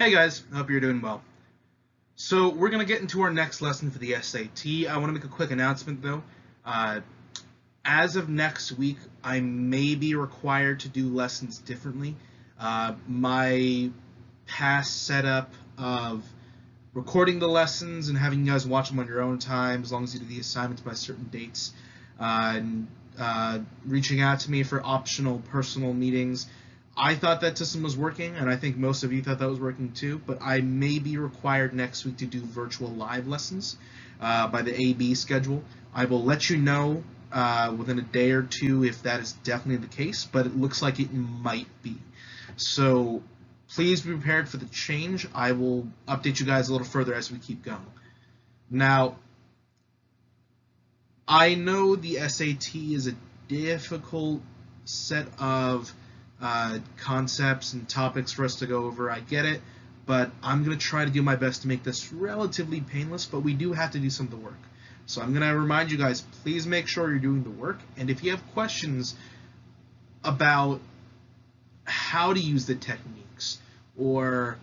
Hey guys, hope you're doing well. So we're going to get into our next lesson for the SAT. I want to make a quick announcement though. Uh, as of next week, I may be required to do lessons differently. My past setup of recording the lessons and having you guys watch them on your own time, as long as you do the assignments by certain dates, and reaching out to me for optional personal meetings. I thought that system was working, and I think most of you thought that was working too, but I may be required next week to do virtual live lessons by the AB schedule. I will let you know within a day or two if that is definitely the case, but it looks like it might be. So please be prepared for the change. I will update you guys a little further as we keep going. Now, I know the SAT is a difficult set of concepts and topics for us to go over. I get it, but I'm going to try to do my best to make this relatively painless, but we do have to do some of the work. So I'm going to remind you guys, please make sure you're doing the work, and if you have questions about how to use the techniques or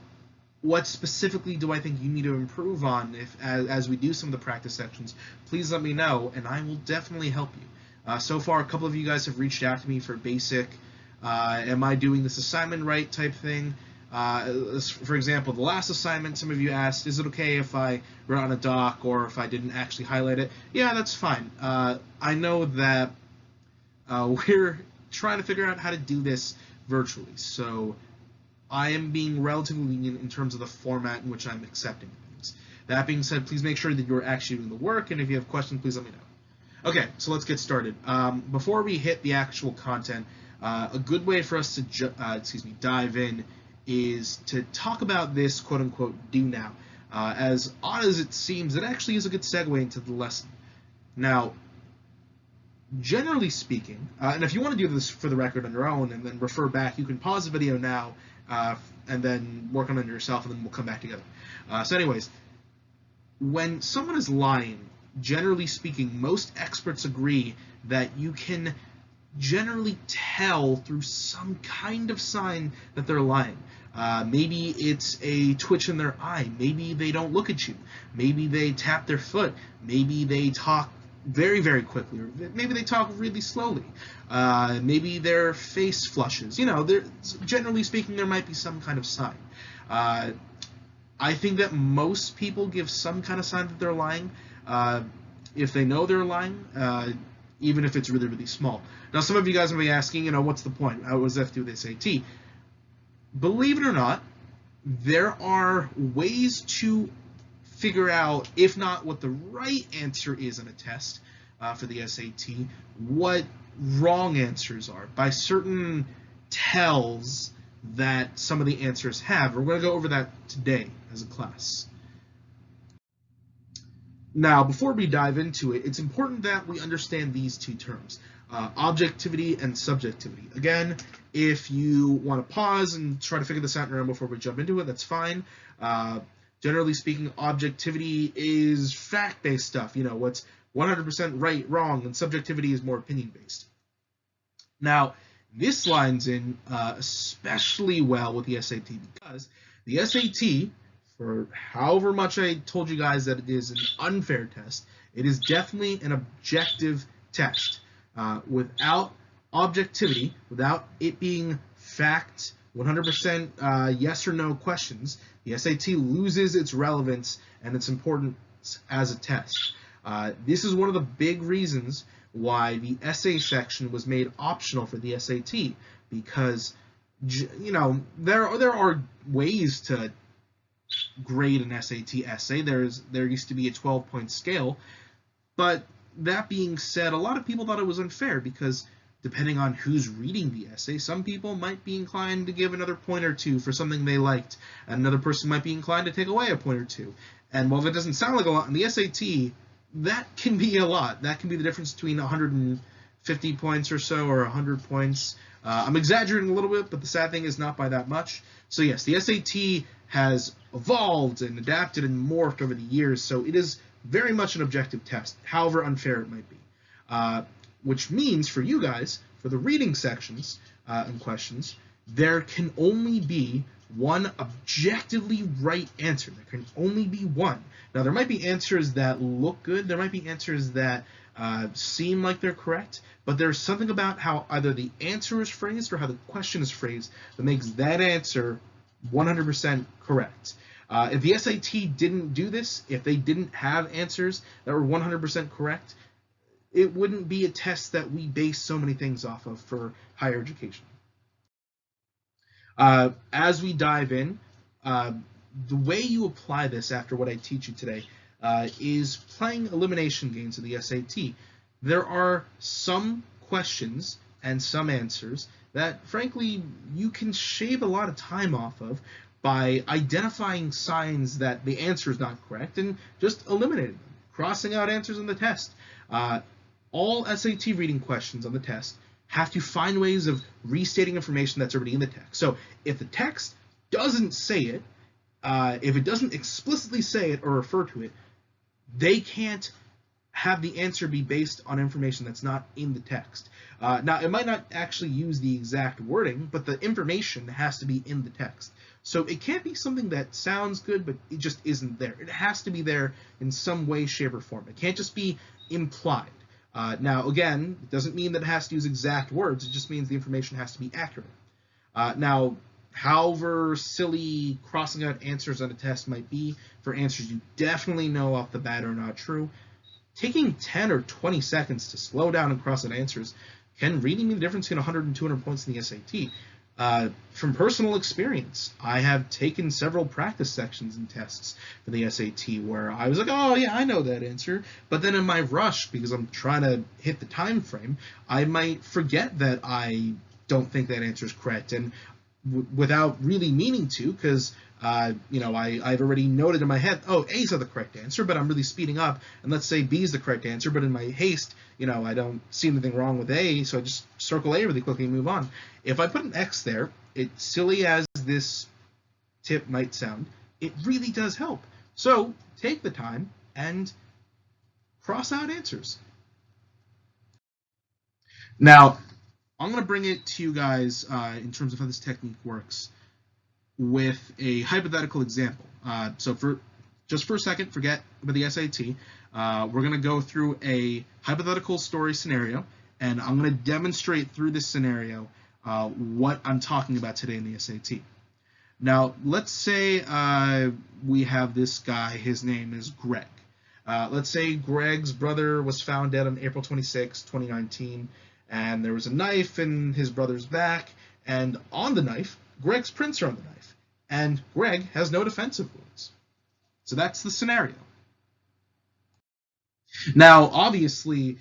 what specifically do I think you need to improve on as we do some of the practice sections, please let me know, and I will definitely help you. So far, a couple of you guys have reached out to me for basic, am I doing this assignment right type thing. For example, the last assignment, some of you asked, is it okay if I wrote on a doc or if I didn't actually highlight it? Yeah, that's fine. I know that we're trying to figure out how to do this virtually, so I am being relatively lenient in terms of the format in which I'm accepting things. That being said, please make sure that you're actually doing the work, and if you have questions, please let me know. Okay, so let's get started. Before we hit the actual content, a good way for us to dive in is to talk about this quote-unquote do now. As odd as it seems, it actually is a good segue into the lesson. Now, generally speaking, and if you want to do this for the record on your own and then refer back, you can pause the video now and then work on it yourself, and then we'll come back together. So anyways, when someone is lying, generally speaking, most experts agree that you can generally tell through some kind of sign that they're lying. Maybe it's a twitch in their eye. Maybe they don't look at you. Maybe they tap their foot. Maybe they talk very, very quickly, or maybe they talk really slowly. Maybe their face flushes. Generally speaking, there might be some kind of sign. I think that most people give some kind of sign that they're lying. If they know they're lying, even if it's really, really small. Now, some of you guys may be asking, what's the point? How does that have to do with SAT? Believe it or not, there are ways to figure out, if not what the right answer is on a test for the SAT, what wrong answers are by certain tells that some of the answers have. We're going to go over that today as a class. Now, before we dive into it, it's important that we understand these two terms, objectivity and subjectivity. Again, if you want to pause and try to figure this out on your own before we jump into it, that's fine. Generally speaking, objectivity is fact-based stuff, what's 100% right, wrong, and subjectivity is more opinion-based. Now, this lines in especially well with the SAT because the SAT, for however much I told you guys that it is an unfair test, it is definitely an objective test. Without objectivity, without it being fact, 100% yes or no questions, the SAT loses its relevance and its importance as a test. This is one of the big reasons why the essay section was made optional for the SAT, because there are ways to grade an SAT essay. There used to be a 12-point scale, but that being said, a lot of people thought it was unfair because depending on who's reading the essay, some people might be inclined to give another point or two for something they liked, and another person might be inclined to take away a point or two. And while that doesn't sound like a lot in the SAT, that can be a lot. That can be the difference between 150 points or so or 100 points. I'm exaggerating a little bit, but the sad thing is not by that much. So yes, the SAT has evolved and adapted and morphed over the years, so it is very much an objective test, however unfair it might be. Which means for you guys, for the reading sections and questions, there can only be one objectively right answer. There can only be one. Now, there might be answers that look good. There might be answers that seem like they're correct, but there's something about how either the answer is phrased or how the question is phrased that makes that answer 100% correct. If the SAT didn't do this, if they didn't have answers that were 100% correct, it wouldn't be a test that we base so many things off of for higher education. As we dive in, the way you apply this after what I teach you today is playing elimination games in the SAT. There are some questions and some answers that, frankly, you can shave a lot of time off of by identifying signs that the answer is not correct and just eliminating them, crossing out answers on the test. All SAT reading questions on the test have to find ways of restating information that's already in the text. So if the text doesn't say it, if it doesn't explicitly say it or refer to it, they can't have the answer be based on information that's not in the text. Now, it might not actually use the exact wording, but the information has to be in the text. So it can't be something that sounds good, but it just isn't there. It has to be there in some way, shape, or form. It can't just be implied. Now, again, it doesn't mean that it has to use exact words. It just means the information has to be accurate. Now, however silly crossing out answers on a test might be for answers you definitely know off the bat are not true, taking 10 or 20 seconds to slow down and cross out answers can really mean the difference between 100 and 200 points in the SAT. From personal experience, I have taken several practice sections and tests for the SAT where I was like, oh yeah, I know that answer, but then in my rush, because I'm trying to hit the time frame, I might forget that I don't think that answer is correct, and without really meaning to, because I've already noted in my head, oh, A's are the correct answer, but I'm really speeding up, and let's say B is the correct answer, but in my haste, I don't see anything wrong with A, so I just circle A really quickly and move on. If I put an X there, it's silly as this tip might sound, it really does help. So take the time and cross out answers. Now, I'm going to bring it to you guys in terms of how this technique works with a hypothetical example. So for a second, forget about the SAT. We're going to go through a hypothetical story scenario, and I'm going to demonstrate through this scenario what I'm talking about today in the SAT. Now, let's say we have this guy. His name is Greg. Let's say Greg's brother was found dead on April 26, 2019, and there was a knife in his brother's back, and on the knife, Greg's prints are on the knife, and Greg has no defensive wounds. So that's the scenario. Now, obviously,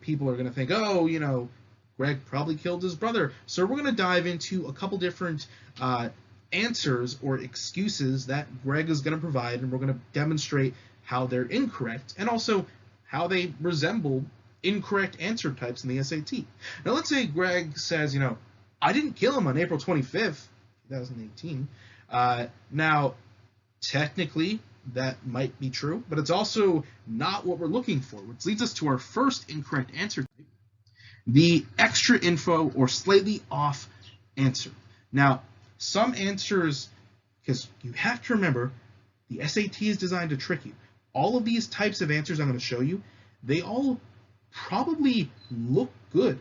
people are going to think, oh, Greg probably killed his brother. So we're going to dive into a couple different answers or excuses that Greg is going to provide, and we're going to demonstrate how they're incorrect and also how they resemble incorrect answer types in the SAT. Now, let's say Greg says, I didn't kill him on April 25th, 2018. Now, technically, that might be true, but it's also not what we're looking for, which leads us to our first incorrect answer type, the extra info or slightly off answer. Now, some answers, because you have to remember, the SAT is designed to trick you. All of these types of answers I'm going to show you, they all probably look good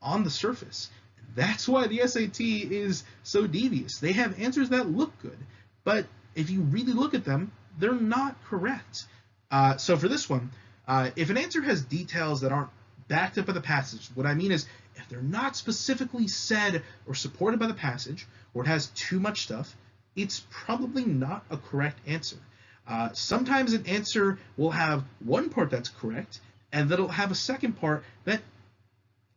on the surface. That's why the SAT is so devious. They have answers that look good, but if you really look at them, they're not correct. So for this one, if an answer has details that aren't backed up by the passage, what I mean is if they're not specifically said or supported by the passage, or it has too much stuff, it's probably not a correct answer. Sometimes an answer will have one part that's correct, and then it'll have a second part that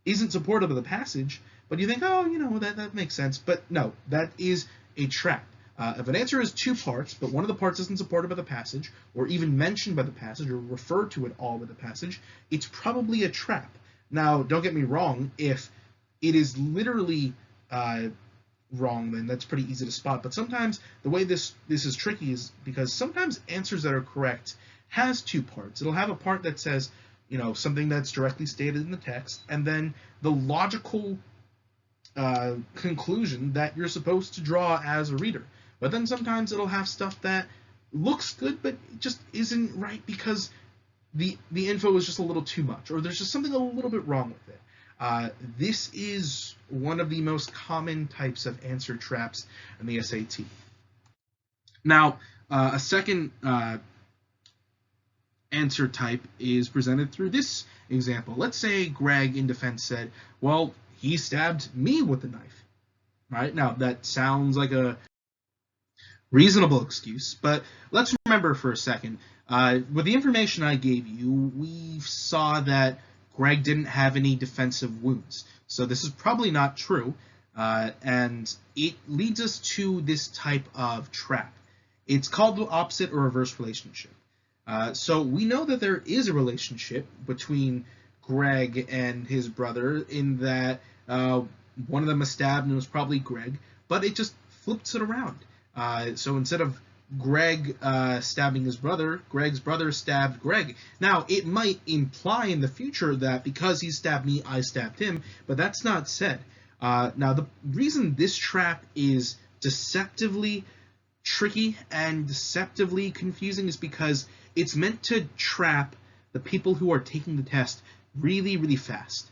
isn't supported by the passage, but you think, oh, that makes sense. But no, that is a trap. If an answer has two parts, but one of the parts isn't supported by the passage, or even mentioned by the passage, or referred to at all by the passage, it's probably a trap. Now, don't get me wrong, if it is literally wrong, then that's pretty easy to spot. But sometimes the way this is tricky is because sometimes answers that are correct has two parts. It'll have a part that says, something that's directly stated in the text, and then the logical conclusion that you're supposed to draw as a reader. But then sometimes it'll have stuff that looks good, but it just isn't right because the info is just a little too much, or there's just something a little bit wrong with it. This is one of the most common types of answer traps in the SAT. Now, a second answer type is presented through this example. Let's say Greg in defense said, well, he stabbed me with a knife. Right? Now, that sounds like a reasonable excuse, but let's remember for a second, with the information I gave you, we saw that Greg didn't have any defensive wounds. So this is probably not true, and it leads us to this type of trap. It's called the opposite or reverse relationship. So we know that there is a relationship between Greg and his brother in that one of them was stabbed and it was probably Greg, but it just flips it around. So instead of Greg stabbing his brother, Greg's brother stabbed Greg. Now, it might imply in the future that because he stabbed me, I stabbed him, but that's not said. Now, the reason this trap is deceptively tricky and deceptively confusing is because it's meant to trap the people who are taking the test really, really fast.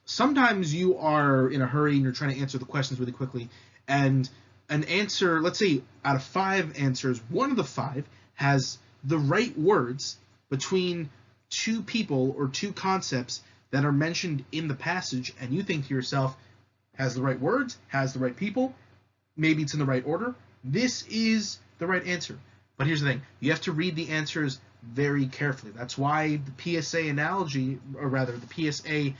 Sometimes you are in a hurry and you're trying to answer the questions really quickly, and an answer, let's say out of 5 answers, one of the 5 has the right words between 2 people or 2 concepts that are mentioned in the passage, and you think to yourself, has the right words, has the right people, maybe it's in the right order. This is the right answer. But here's the thing, you have to read the answers very carefully. That's why the PSA analogy, or rather the PSA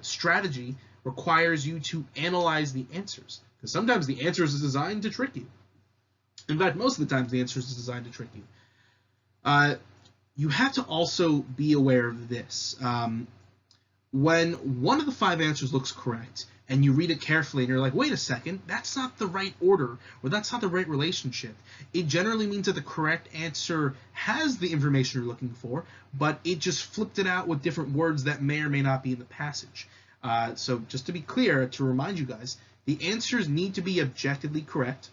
strategy, requires you to analyze the answers. Because sometimes the answers is designed to trick you. In fact, most of the times the answers is designed to trick you. You have to also be aware of this. When one of the 5 answers looks correct, and you read it carefully, and you're like, wait a second, that's not the right order, or that's not the right relationship, it generally means that the correct answer has the information you're looking for, but it just flipped it out with different words that may or may not be in the passage. So just to be clear, to remind you guys, the answers need to be objectively correct.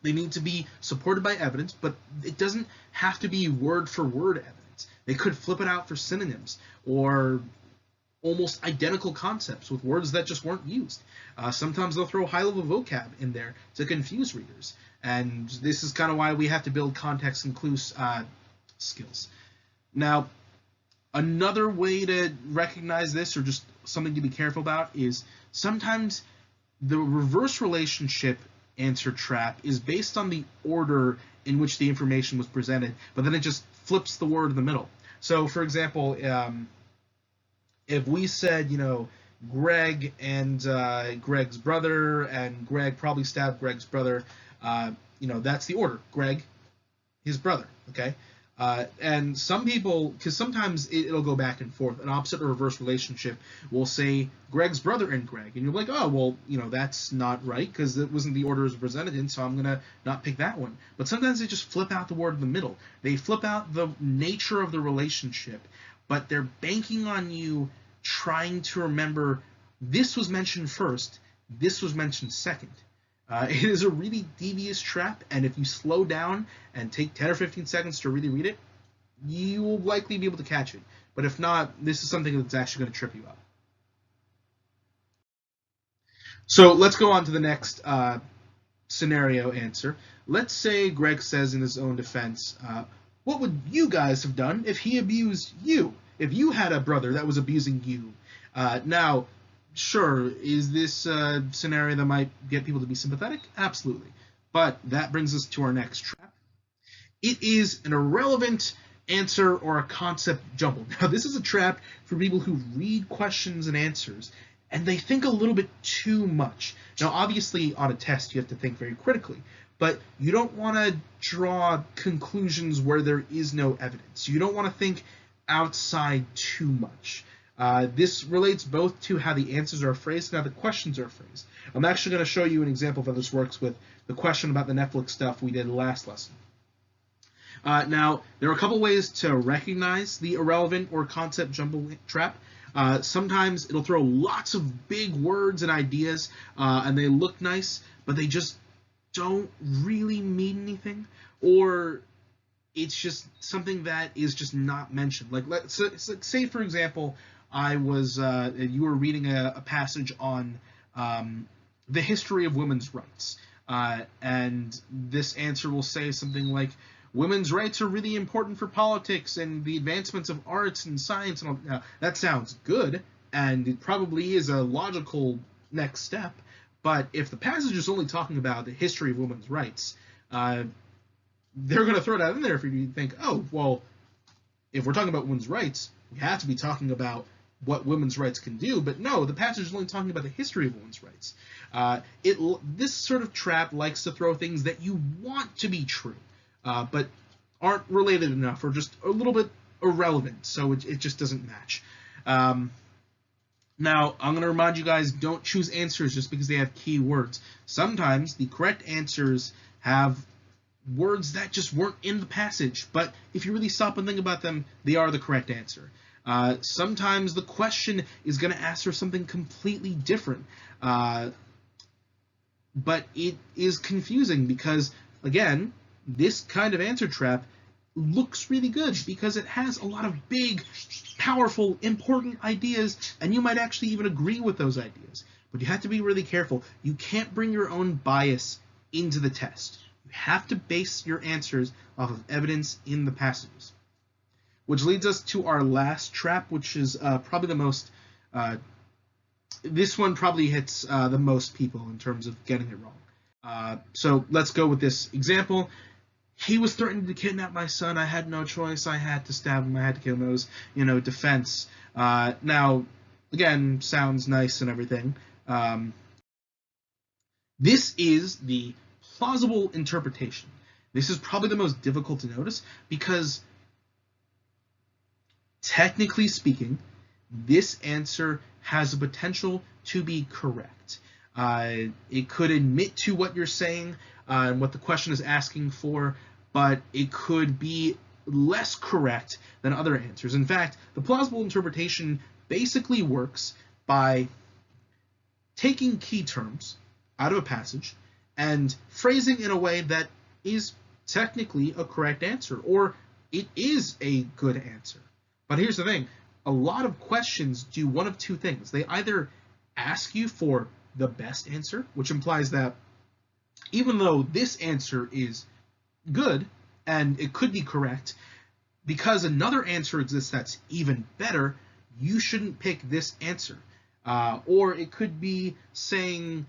They need to be supported by evidence, but it doesn't have to be word-for-word evidence. They could flip it out for synonyms or almost identical concepts with words that just weren't used. Sometimes they'll throw high-level vocab in there to confuse readers, and this is kind of why we have to build context and clue skills. Now, another way to recognize this, or just something to be careful about, is sometimes the reverse relationship answer trap is based on the order in which the information was presented, but then it just flips the word in the middle. So, for example, if we said, Greg and Greg's brother, and Greg probably stabbed Greg's brother, that's the order. Greg, his brother, okay? And some people, because sometimes it'll go back and forth, an opposite or reverse relationship will say Greg's brother and Greg, and you're like, oh, well, that's not right because it wasn't the order it was presented in, so I'm going to not pick that one. But sometimes they just flip out the word in the middle. They flip out the nature of the relationship, but they're banking on you trying to remember this was mentioned first, this was mentioned second. It is a really devious trap, and if you slow down and take 10 or 15 seconds to really read it, you will likely be able to catch it. But if not, this is something that's actually going to trip you up. So let's go on to the next scenario answer. Let's say Greg says in his own defense, what would you guys have done if he abused you? If you had a brother that was abusing you? Now, sure, is this a scenario that might get people to be sympathetic? Absolutely. But that brings us to our next trap. It is an irrelevant answer or a concept jumble. Now, this is a trap for people who read questions and answers, and they think a little bit too much. Now, obviously, on a test, you have to think very critically, but you don't want to draw conclusions where there is no evidence. You don't want to think outside too much. This relates both to how the answers are phrased and how the questions are phrased. I'm actually going to show you an example of how this works with the question about the Netflix stuff we did last lesson. Now, there are a couple ways to recognize the irrelevant or concept jumble trap. Sometimes it'll throw lots of big words and ideas, and they look nice, but they just don't really mean anything, or it's just something that is just not mentioned. Like, let's say, for example, you were reading a passage on the history of women's rights, and this answer will say something like, women's rights are really important for politics and the advancements of arts and science and all. Now, that sounds good, and it probably is a logical next step. But if the passage is only talking about the history of women's rights, they're going to throw that in there for you to think, oh, well, if we're talking about women's rights, we have to be talking about what women's rights can do. But no, the passage is only talking about the history of women's rights. This sort of trap likes to throw things that you want to be true, but aren't related enough or just a little bit irrelevant, so it just doesn't match. Now, I'm going to remind you guys, don't choose answers just because they have keywords. Sometimes the correct answers have words that just weren't in the passage, but if you really stop and think about them, they are the correct answer. Sometimes the question is going to ask for something completely different, but it is confusing because, again, this kind of answer trap looks really good because it has a lot of big, powerful, important ideas, and you might actually even agree with those ideas. But you have to be really careful. You can't bring your own bias into the test. You have to base your answers off of evidence in the passages. Which leads us to our last trap, which is probably the most... this one probably hits the most people in terms of getting it wrong. So let's go with this example. He was threatening to kidnap my son. I had no choice. I had to stab him. I had to kill him. It was, defense. Now, again, sounds nice and everything. This is the plausible interpretation. This is probably the most difficult to notice because, technically speaking, this answer has the potential to be correct. It could admit to what you're saying and what the question is asking for, but it could be less correct than other answers. In fact, the plausible interpretation basically works by taking key terms out of a passage and phrasing in a way that is technically a correct answer, or it is a good answer. But here's the thing. A lot of questions do one of two things. They either ask you for the best answer, which implies that even though this answer is good and it could be correct, because another answer exists that's even better, you shouldn't pick this answer. Or it could be saying,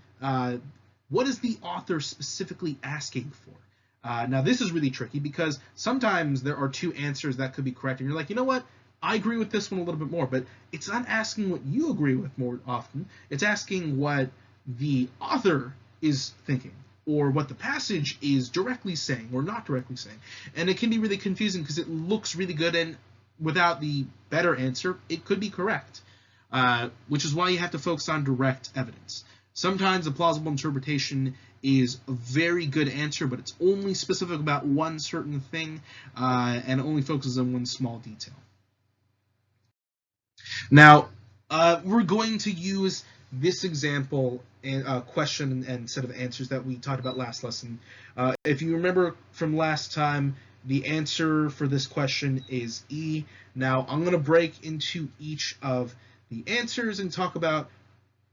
what is the author specifically asking for? Now, this is really tricky because sometimes there are two answers that could be correct, and you're like, you know what? I agree with this one a little bit more, but it's not asking what you agree with more often. It's asking what the author is thinking, or what the passage is directly saying or not directly saying. And it can be really confusing because it looks really good, and without the better answer, it could be correct, which is why you have to focus on direct evidence. Sometimes a plausible interpretation is a very good answer, but it's only specific about one certain thing, and it only focuses on one small detail. Now, we're going to use this example and question and set of answers that we talked about last lesson. If you remember from last time, the answer for this question is E. Now, I'm going to break into each of the answers and talk about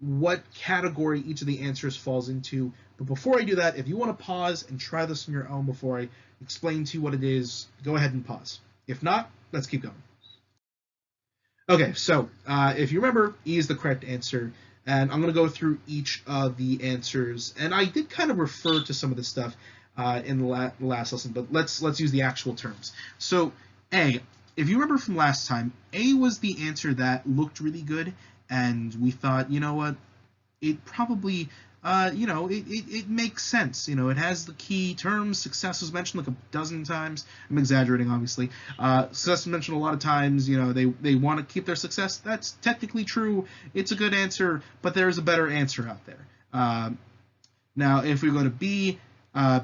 what category each of the answers falls into. But before I do that, if you want to pause and try this on your own before I explain to you what it is, go ahead and pause. If not, let's keep going. Okay, so if you remember, E is the correct answer, and I'm going to go through each of the answers. And I did kind of refer to some of this stuff in the last lesson, but let's use the actual terms. So A, if you remember from last time, A was the answer that looked really good, and we thought, you know what, it probably, it makes sense. It has the key terms. Success was mentioned like a dozen times. I'm exaggerating, obviously. Success was mentioned a lot of times. They want to keep their success. That's technically true. It's a good answer, but there's a better answer out there. Now, if we go to B,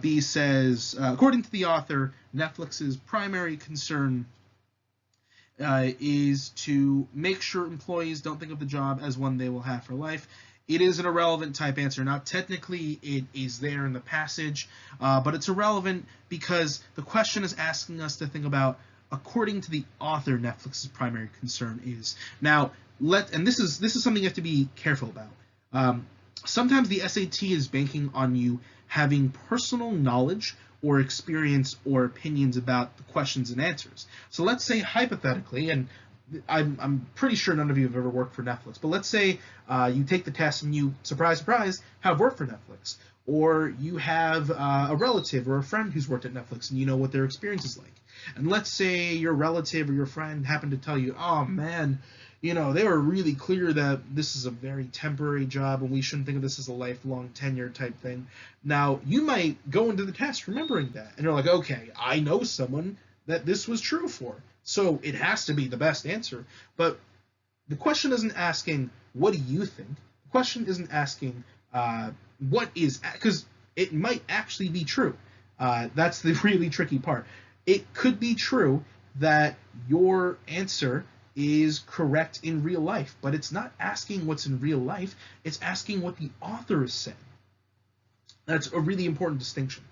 B says, according to the author, Netflix's primary concern is to make sure employees don't think of the job as one they will have for life. It is an irrelevant type answer. Now, technically, it is there in the passage, but it's irrelevant because the question is asking us to think about, according to the author, Netflix's primary concern is. Now, and this is something you have to be careful about. Sometimes the SAT is banking on you having personal knowledge or experience or opinions about the questions and answers. So let's say hypothetically, and I'm pretty sure none of you have ever worked for Netflix, but let's say you take the test and you, surprise, surprise, have worked for Netflix. Or you have a relative or a friend who's worked at Netflix and you know what their experience is like. And let's say your relative or your friend happened to tell you, oh man, they were really clear that this is a very temporary job and we shouldn't think of this as a lifelong tenure type thing. Now, you might go into the test remembering that. And you're like, okay, I know someone that this was true for. So it has to be the best answer. But the question isn't asking, what do you think? The question isn't asking, what is, because it might actually be true. That's the really tricky part. It could be true that your answer is correct in real life, but it's not asking what's in real life, it's asking what the author has said. That's a really important distinction.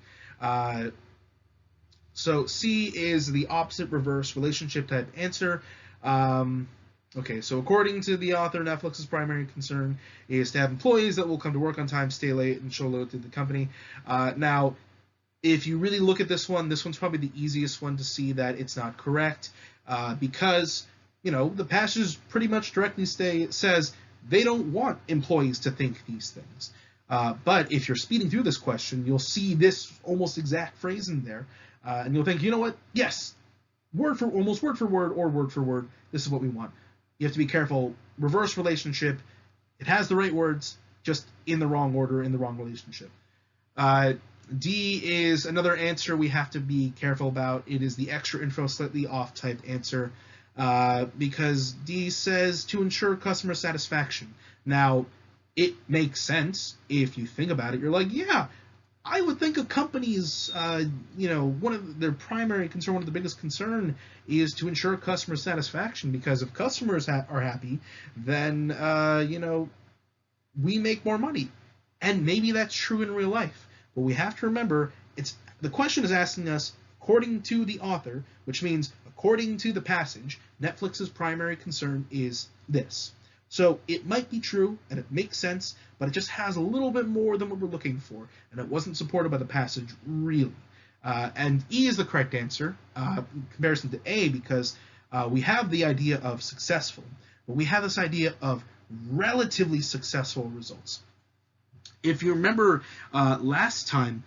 So C is the opposite reverse relationship type answer. Okay, so according to the author, Netflix's primary concern is to have employees that will come to work on time, stay late, and show loyalty to the company. Now, if you really look at this one's probably the easiest one to see that it's not correct, because the passage pretty much directly says they don't want employees to think these things. But if you're speeding through this question, you'll see this almost exact phrase in there, and you'll think, you know what? Yes, almost word for word, this is what we want. You have to be careful. Reverse relationship, it has the right words, just in the wrong order, in the wrong relationship. D is another answer we have to be careful about. It is the extra info, slightly off type answer, because D says to ensure customer satisfaction. Now, it makes sense if you think about it. You're like, yeah, I would think a company's, one of their primary concern, one of the biggest concern is to ensure customer satisfaction, because if customers are happy, then, we make more money. And maybe that's true in real life. But we have to remember, the question is asking us, according to the author, which means according to the passage, Netflix's primary concern is this. So it might be true, and it makes sense, but it just has a little bit more than what we're looking for, and it wasn't supported by the passage, really. And E is the correct answer, in comparison to A, because we have the idea of successful, but we have this idea of relatively successful results. If you remember last time,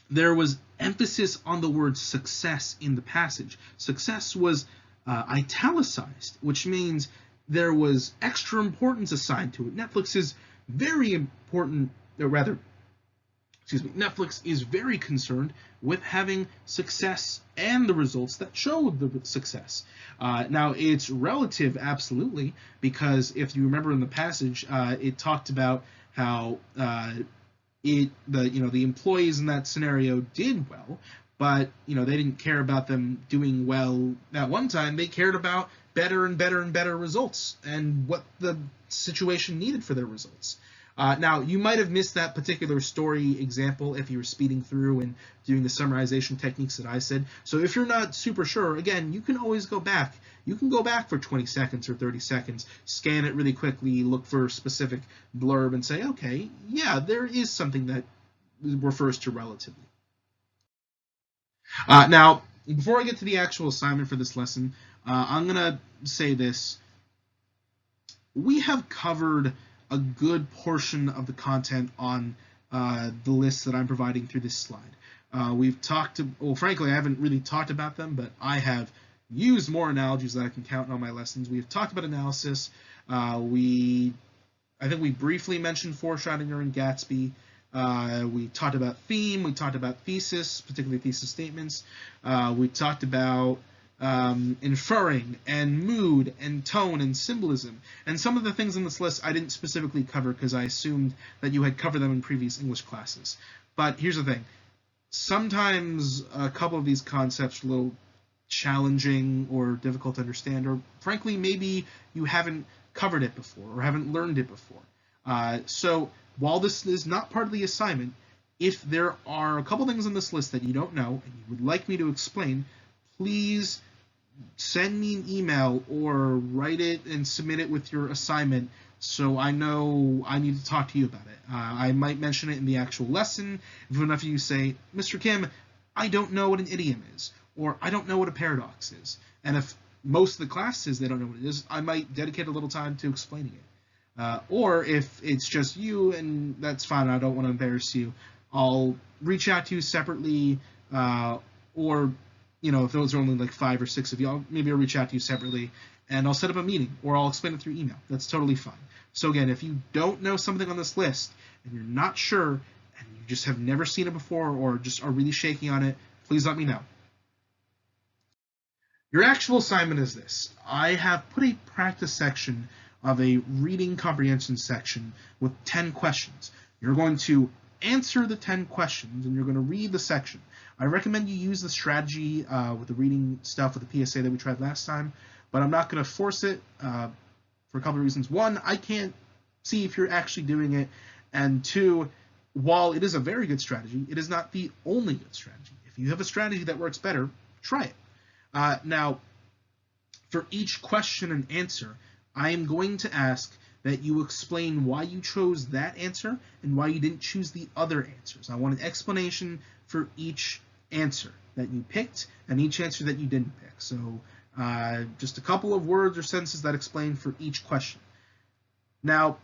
there was emphasis on the word success in the passage. Success was italicized, which means there was extra importance assigned to it. Netflix is very important, or rather, Netflix is very concerned with having success and the results that show the success. Now, it's relative, absolutely, because if you remember in the passage, it talked about how the employees in that scenario did well, but they didn't care about them doing well at one time. They cared about better and better and better results and what the situation needed for their results. Now, you might have missed that particular story example if you were speeding through and doing the summarization techniques that I said. So if you're not super sure, again, you can always go back. You can go back for 20 seconds or 30 seconds, scan it really quickly, look for a specific blurb, and say, okay, yeah, there is something that refers to relatively. Now, before I get to the actual assignment for this lesson, I'm going to say this. We have covered a good portion of the content on the list that I'm providing through this slide. We've talked frankly, I haven't really talked about them, but I have used more analogies that I can count on my lessons. We've talked about analysis. I think we briefly mentioned Foreshadowing and Gatsby. We talked about theme. We talked about thesis, particularly thesis statements. We talked about inferring and mood and tone and symbolism. And some of the things on this list I didn't specifically cover because I assumed that you had covered them in previous English classes. But here's the thing. Sometimes a couple of these concepts are a little challenging or difficult to understand, or frankly, maybe you haven't covered it before or haven't learned it before. So while this is not part of the assignment, if there are a couple things on this list that you don't know and you would like me to explain, please send me an email or write it and submit it with your assignment so I know I need to talk to you about it. I might mention it in the actual lesson. If enough of you say, Mr. Kim, I don't know what an idiom is, or I don't know what a paradox is. And if most of the class says they don't know what it is, I might dedicate a little time to explaining it. Or if it's just you, and that's fine, I don't want to embarrass you, I'll reach out to you separately, or if those are only like 5 or 6 of you, maybe I'll reach out to you separately, and I'll set up a meeting, or I'll explain it through email. That's totally fine. So again, if you don't know something on this list, and you're not sure, and you just have never seen it before, or just are really shaky on it, please let me know. Your actual assignment is this. I have put a practice section of a reading comprehension section with 10 questions. You're going to answer the 10 questions, and you're going to read the section. I recommend you use the strategy with the reading stuff with the PSA that we tried last time, but I'm not going to force it for a couple of reasons. One, I can't see if you're actually doing it, and two, while it is a very good strategy, it is not the only good strategy. If you have a strategy that works better, try it. Now, for each question and answer, I am going to ask that you explain why you chose that answer and why you didn't choose the other answers. I want an explanation for each answer that you picked and each answer that you didn't pick. So just a couple of words or sentences that explain for each question. Now,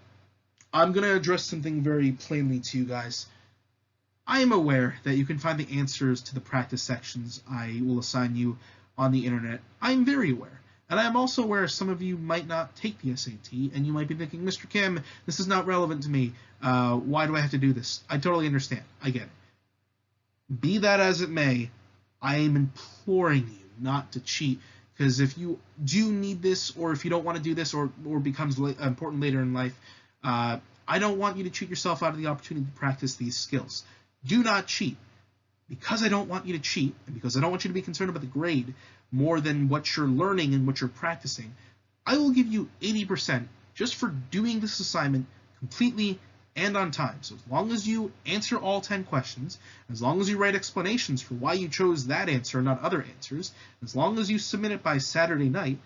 I'm going to address something very plainly to you guys. I am aware that you can find the answers to the practice sections I will assign you on the internet. I am very aware. And I am also aware some of you might not take the SAT, and you might be thinking, Mr. Kim, this is not relevant to me. Why do I have to do this? I totally understand. I get it. Be that as it may, I am imploring you not to cheat, because if you do need this, or if you don't want to do this, or becomes important later in life, I don't want you to cheat yourself out of the opportunity to practice these skills. Do not cheat. Because I don't want you to cheat, and because I don't want you to be concerned about the grade more than what you're learning and what you're practicing, I will give you 80% just for doing this assignment completely and on time. So as long as you answer all 10 questions, as long as you write explanations for why you chose that answer and not other answers, as long as you submit it by Saturday night,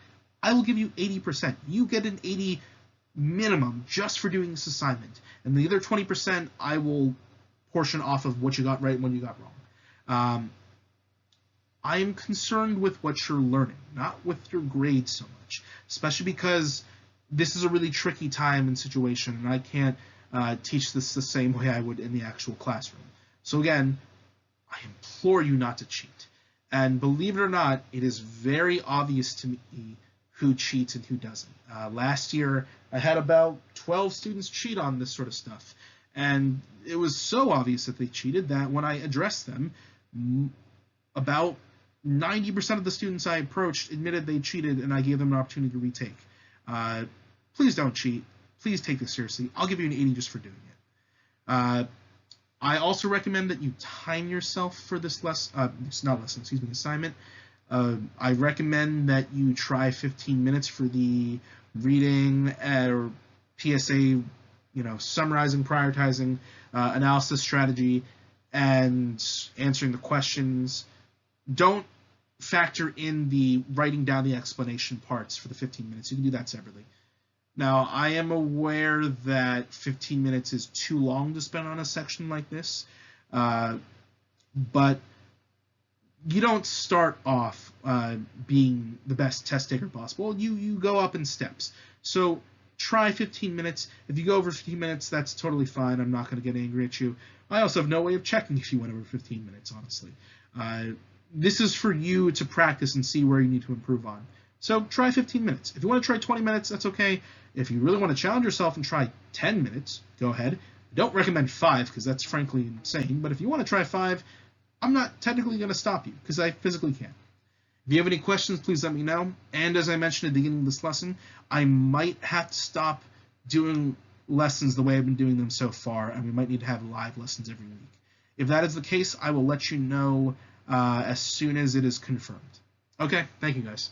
I will give you 80%. You get an 80 minimum just for doing this assignment. And the other 20% I will portion off of what you got right and what you got wrong. I am concerned with what you're learning, not with your grades so much, especially because this is a really tricky time and situation, and I can't teach this the same way I would in the actual classroom. So again, I implore you not to cheat. And believe it or not, it is very obvious to me who cheats and who doesn't. Last year, I had about 12 students cheat on this sort of stuff. And it was so obvious that they cheated that when I addressed them, about 90% of the students I approached admitted they cheated, and I gave them an opportunity to retake. Please don't cheat. Please take this seriously. I'll give you an 80 just for doing it. I also recommend that you time yourself for this assignment. I recommend that you try 15 minutes for the reading or PSA, summarizing, prioritizing, analysis strategy, and answering the questions. Don't factor in the writing down the explanation parts for the 15 minutes. You can do that separately. Now, I am aware that 15 minutes is too long to spend on a section like this, but you don't start off being the best test taker possible. You go up in steps. So try 15 minutes. If you go over 15 minutes, that's totally fine. I'm not going to get angry at you. I also have no way of checking if you went over 15 minutes, honestly. This is for you to practice and see where you need to improve on. So try 15 minutes. If you want to try 20 minutes, that's okay. If you really want to challenge yourself and try 10 minutes, go ahead. I don't recommend 5 because that's frankly insane. But if you want to try 5, I'm not technically going to stop you because I physically can't. If you have any questions, please let me know. And as I mentioned at the beginning of this lesson, I might have to stop doing lessons the way I've been doing them so far, and we might need to have live lessons every week. If that is the case, I will let you know as soon as it is confirmed. Okay, thank you guys.